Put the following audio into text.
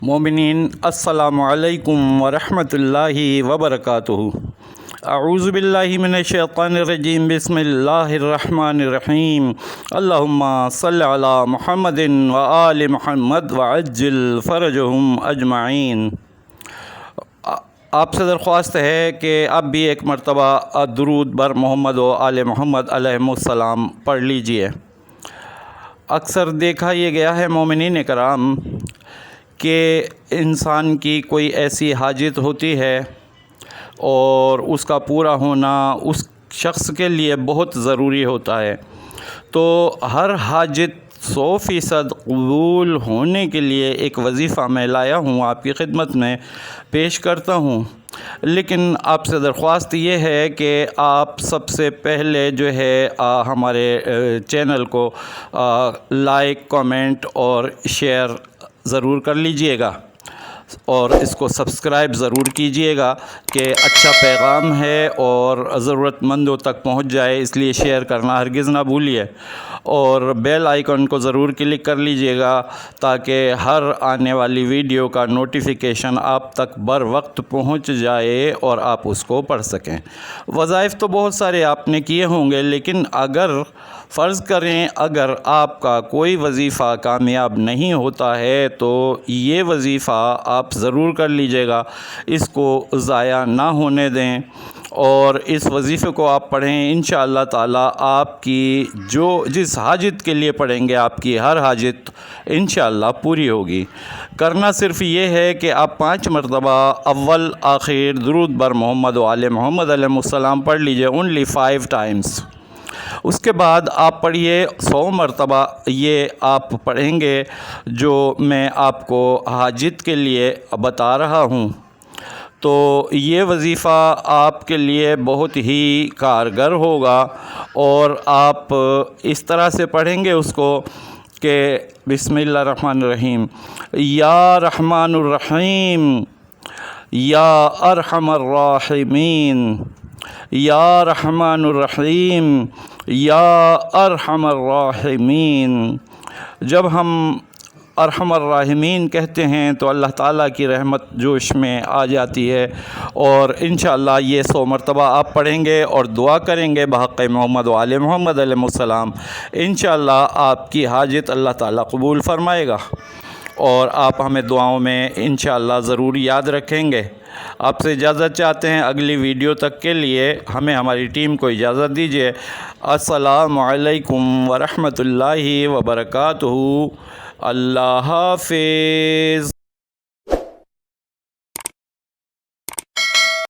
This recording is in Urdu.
مومنین السلام علیکم ورحمۃ اللہ وبرکاتہ۔ اعوذ باللہ من الشیطان الرجیم، بسم اللہ الرحمن الرحیم۔ اللہم صلی علی محمد وآل محمد وعجل فرجہم اجمعین۔ آپ سے درخواست ہے کہ آپ بھی ایک مرتبہ درود بر محمد و آل محمد علیہم السلام پڑھ لیجئے۔ اکثر دیکھا یہ گیا ہے مومنین کرام کہ انسان کی کوئی ایسی حاجت ہوتی ہے اور اس کا پورا ہونا اس شخص کے لیے بہت ضروری ہوتا ہے، تو ہر حاجت 100% قبول ہونے کے لیے ایک وظیفہ میں لایا ہوں، آپ کی خدمت میں پیش کرتا ہوں۔ لیکن آپ سے درخواست یہ ہے کہ آپ سب سے پہلے جو ہے ہمارے چینل کو لائک، کامنٹ اور شیئر ضرور کر لیجئے گا اور اس کو سبسکرائب ضرور کیجئے گا کہ اچھا پیغام ہے اور ضرورت مندوں تک پہنچ جائے، اس لیے شیئر کرنا ہرگز نہ بھولیے، اور بیل آئیکن کو ضرور کلک کر لیجئے گا تاکہ ہر آنے والی ویڈیو کا نوٹیفیکیشن آپ تک بر وقت پہنچ جائے اور آپ اس کو پڑھ سکیں۔ وظائف تو بہت سارے آپ نے کیے ہوں گے، لیکن فرض کریں اگر آپ کا کوئی وظیفہ کامیاب نہیں ہوتا ہے تو یہ وظیفہ آپ ضرور کر لیجئے گا، اس کو ضائع نہ ہونے دیں، اور اس وظیفے کو آپ پڑھیں۔ انشاءاللہ تعالی آپ کی جس حاجت کے لیے پڑھیں گے، آپ کی ہر حاجت انشاءاللہ پوری ہوگی۔ کرنا صرف یہ ہے کہ آپ 5 مرتبہ اول آخر درود بر محمد و آل محمد علیہ السلام پڑھ لیجئے، only 5 times۔ اس کے بعد آپ پڑھیے 100 مرتبہ یہ آپ پڑھیں گے جو میں آپ کو حاجت کے لیے بتا رہا ہوں، تو یہ وظیفہ آپ کے لیے بہت ہی کارگر ہوگا، اور آپ اس طرح سے پڑھیں گے اس کو کہ بسم اللہ الرحمن الرحیم، یا رحمن الرحیم، یا ارحم الراحمین، یا رحمن الرحیم، یا ارحم الراحمین۔ جب ہم ارحم الراحمین کہتے ہیں تو اللہ تعالیٰ کی رحمت جوش میں آ جاتی ہے، اور انشاءاللہ یہ 100 مرتبہ آپ پڑھیں گے اور دعا کریں گے بحق محمد و آل محمد علیہ السلام، انشاءاللہ آپ کی حاجت اللہ تعالیٰ قبول فرمائے گا، اور آپ ہمیں دعاؤں میں انشاءاللہ ضرور یاد رکھیں گے۔ آپ سے اجازت چاہتے ہیں، اگلی ویڈیو تک کے لیے ہمیں ہماری ٹیم کو اجازت دیجیے۔ السلام علیکم ورحمۃ اللہ وبرکاتہ۔ اللہ حافظ۔